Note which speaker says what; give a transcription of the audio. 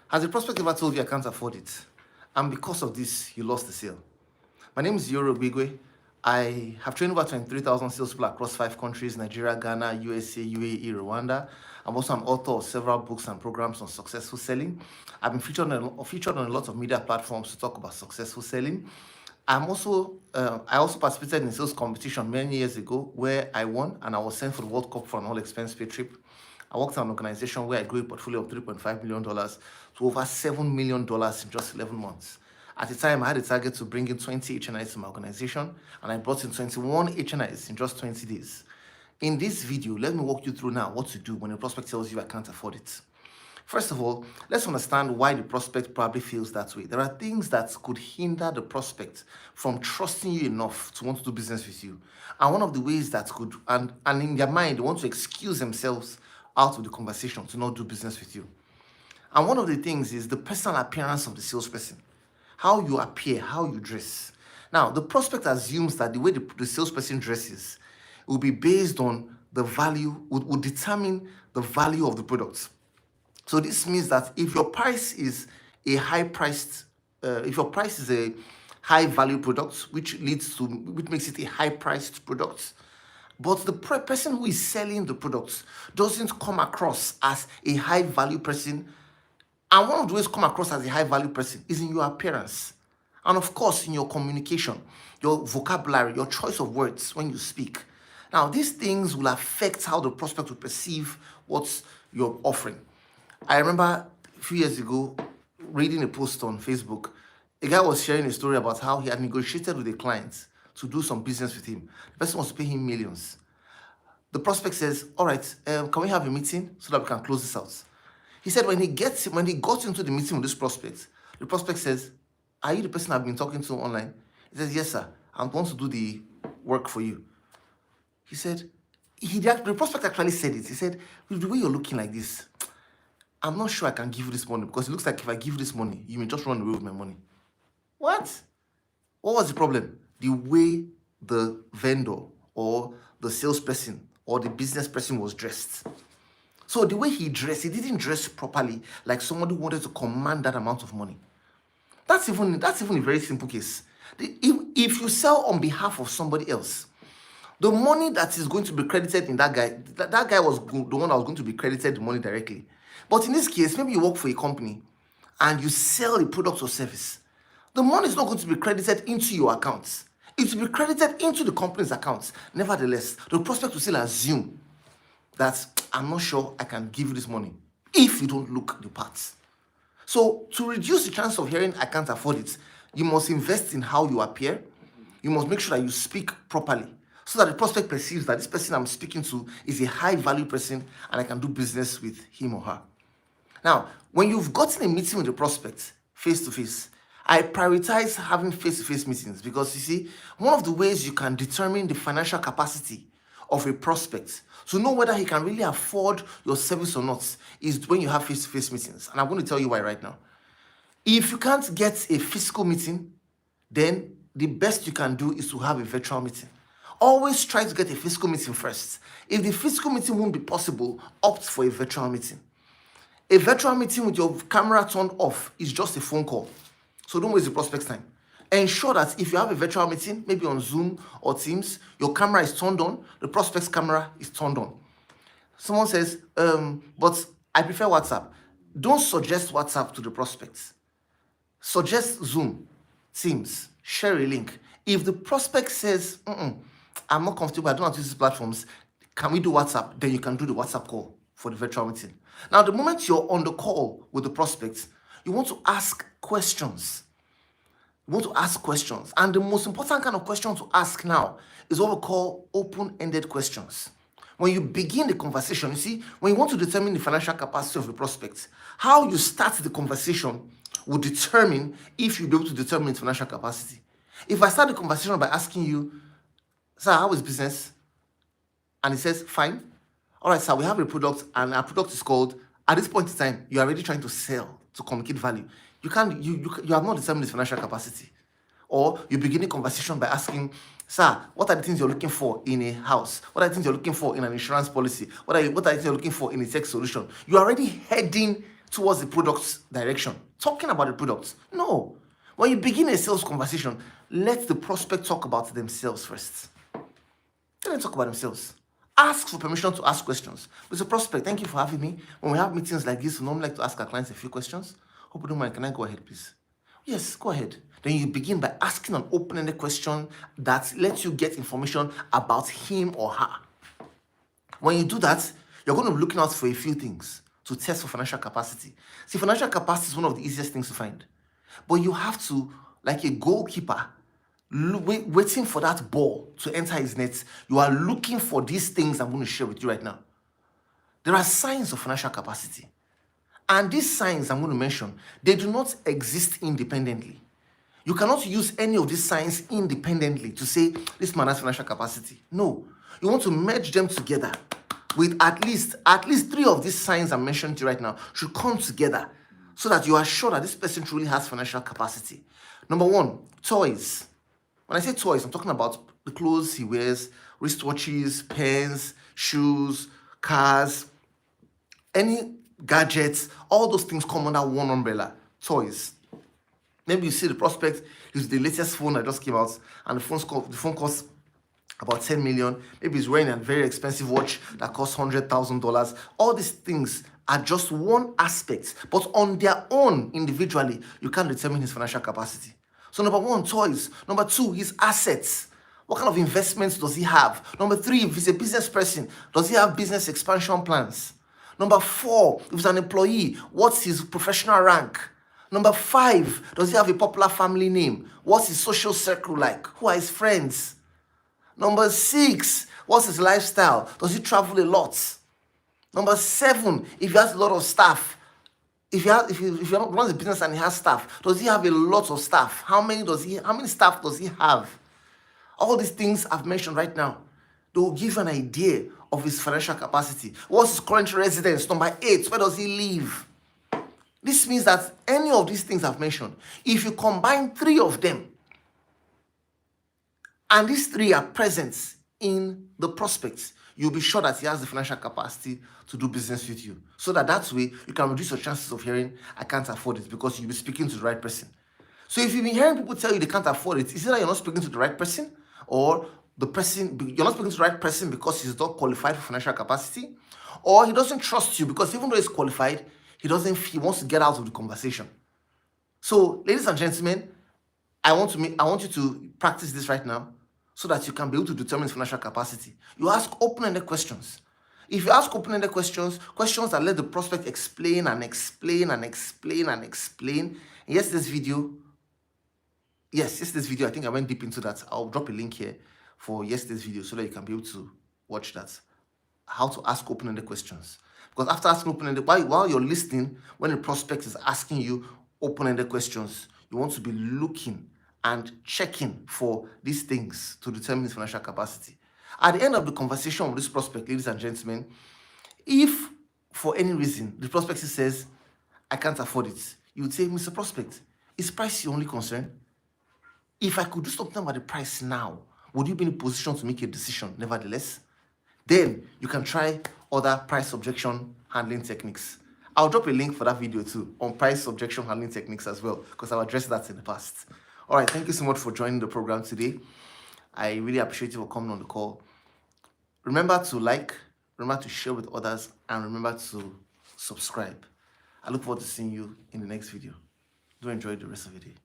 Speaker 1: Has a prospect ever told you I can't afford it? And because of this, you lost the sale? My name is Iyore. I have trained over 23,000 salespeople across 5 countries: Nigeria, Ghana, USA, UAE, Rwanda. I'm also an author of several books and programs on successful selling. I've been featured on a lot of media platforms to talk about successful selling. I also participated in a sales competition many years ago where I won and I was sent for the World Cup for an all-expense paid trip. I worked at an organization where I grew a portfolio of $3.5 million to over $7 million in just 11 months. At the time, I had a target to bring in 20 HNIs to my organization, and I brought in 21 HNIs in just 20 days. In this video, let me walk you through now what to do when a prospect tells you I can't afford it. First of all, let's understand why the prospect probably feels that way. There are things that could hinder the prospect from trusting you enough to want to do business with you. And one of the ways that could, and in their mind, they want to excuse themselves out of the conversation to not do business with you. And one of the things is the personal appearance of the salesperson. How you appear, how you dress. Now, the prospect assumes that the way the salesperson dresses will be based on the value, will determine the value of the product. So this means that if your price is a if your price is a high value product, which makes it a high priced product, but the person who is selling the product doesn't come across as a high value person. And one of the ways to come across as a high value person is in your appearance. And of course, in your communication, your vocabulary, your choice of words when you speak. Now, these things will affect how the prospect will perceive what you're offering. I remember a few years ago reading a post on Facebook. A guy was sharing a story about how he had negotiated with a client to do some business with him. The person wants to pay him millions. The prospect says, all right, can we have a meeting so that we can close this out? He said when he got into the meeting with this prospect, the prospect says, are you the person I've been talking to online? He says, yes, sir. I want to do the work for you. He said, the prospect actually said it. He said, with the way you're looking like this, I'm not sure I can give you this money because it looks like if I give you this money, you may just run away with my money. What? What was the problem? The way the vendor or the salesperson or the business person was dressed. So the way he dressed, he didn't dress properly like somebody who wanted to command that amount of money. That's even a very simple case. If you sell on behalf of somebody else, the money that is going to be credited in that guy was the one that was going to be credited the money directly. But in this case, maybe you work for a company and you sell a product or service. The money is not going to be credited into your accounts. It will be credited into the company's accounts. Nevertheless, the prospect will still assume that I'm not sure I can give you this money if you don't look the parts. So to reduce the chance of hearing I can't afford it, you must invest in how you appear. You must make sure that you speak properly so that the prospect perceives that this person I'm speaking to is a high value person and I can do business with him or her. Now, when you've gotten a meeting with the prospect face to face, I prioritize having face-to-face meetings because you see, one of the ways you can determine the financial capacity of a prospect to know whether he can really afford your service or not is when you have face-to-face meetings. And I'm going to tell you why right now. If you can't get a physical meeting, then the best you can do is to have a virtual meeting. Always try to get a physical meeting first. If the physical meeting won't be possible, opt for a virtual meeting. A virtual meeting with your camera turned off is just a phone call. So don't waste the prospect's time. Ensure that if you have a virtual meeting, maybe on Zoom or Teams, your camera is turned on, the prospect's camera is turned on. Someone says, but I prefer WhatsApp. Don't suggest WhatsApp to the prospects. Suggest Zoom, Teams, share a link. If the prospect says, I'm not comfortable, I don't want to use these platforms, can we do WhatsApp? Then you can do the WhatsApp call for the virtual meeting. Now, the moment you're on the call with the prospects, you want to ask questions. You want to ask questions. And the most important kind of question to ask now is what we call open-ended questions. When you begin the conversation, you see, when you want to determine the financial capacity of the prospect, how you start the conversation will determine if you'll be able to determine its financial capacity. If I start the conversation by asking you, sir, how is business? And he says, fine. All right, sir, we have a product, and our product is called, at this point in time, you are already trying to sell, to communicate value. You have not determined its financial capacity. Or you begin a conversation by asking, sir, what are the things you're looking for in a house? What are the things you're looking for in an insurance policy? What are the things you're looking for in a tech solution? You're already heading towards the product's direction, talking about the product. No. When you begin a sales conversation, let the prospect talk about themselves first. Let them talk about themselves. Ask for permission to ask questions. Mr. Prospect, thank you for having me. When we have meetings like this, we normally like to ask our clients a few questions. Hope you don't mind. Can I go ahead, please? Yes, go ahead. Then you begin by asking an open-ended question that lets you get information about him or her. When you do that, you're going to be looking out for a few things to test for financial capacity. See, financial capacity is one of the easiest things to find. But you have to, like a goalkeeper, waiting for that ball to enter his net, you are looking for these things I'm going to share with you right now. There are signs of financial capacity. And these signs I'm going to mention, they do not exist independently. You cannot use any of these signs independently to say, this man has financial capacity. No. You want to merge them together with at least 3 of these signs I'm mentioning to you right now should come together so that you are sure that this person truly has financial capacity. Number 1, toys. When I say toys, I'm talking about the clothes he wears, wristwatches, pens, shoes, cars, any gadgets, all those things come under one umbrella, toys. Maybe you see the prospect is the latest phone that just came out and the phone costs about 10 million. Maybe he's wearing a very expensive watch that costs $100,000. All these things are just one aspect, but on their own, individually, you can't determine his financial capacity. So number 1, toys. Number 2, his assets. What kind of investments does he have? Number 3, if he's a business person, does he have business expansion plans? Number 4, if he's an employee, what's his professional rank? Number 5, does he have a popular family name? What's his social circle like? Who are his friends? Number 6, what's his lifestyle? Does he travel a lot? Number 7, if he has a lot of staff, if he runs a business and he has staff, does he have a lot of staff? How many staff does he have? All these things I've mentioned right now, they will give you an idea of his financial capacity. What's his current residence? Number 8, where does he live? This means that any of these things I've mentioned, if you combine 3 of them, and these 3 are present in the prospects, you'll be sure that he has the financial capacity to do business with you. So that way, you can reduce your chances of hearing, I can't afford it, because you'll be speaking to the right person. So if you've been hearing people tell you they can't afford it, it's either you're not speaking to the right person, or you're not speaking to the right person because he's not qualified for financial capacity, or he doesn't trust you because even though he's qualified, he wants to get out of the conversation. So, ladies and gentlemen, I want you to practice this right now so that you can be able to determine financial capacity. You ask open-ended questions. If you ask open-ended questions that let the prospect explain and explain and explain and explain. Yesterday's video, I think I went deep into that. I'll drop a link here for yesterday's video so that you can be able to watch that. How to ask open-ended questions. Because after asking open-ended, while you're listening, when the prospect is asking you open-ended questions, you want to be looking and checking for these things to determine his financial capacity. At the end of the conversation with this prospect, ladies and gentlemen, if for any reason the prospect says, I can't afford it, you would say, Mr. Prospect, is price your only concern? If I could do something about the price now, would you be in a position to make a decision nevertheless? Then you can try other price objection handling techniques. I'll drop a link for that video too on price objection handling techniques as well, because I've addressed that in the past. All right, thank you so much for joining the program today. I really appreciate you for coming on the call. Remember to like, remember to share with others, and remember to subscribe. I look forward to seeing you in the next video. Do enjoy the rest of your day.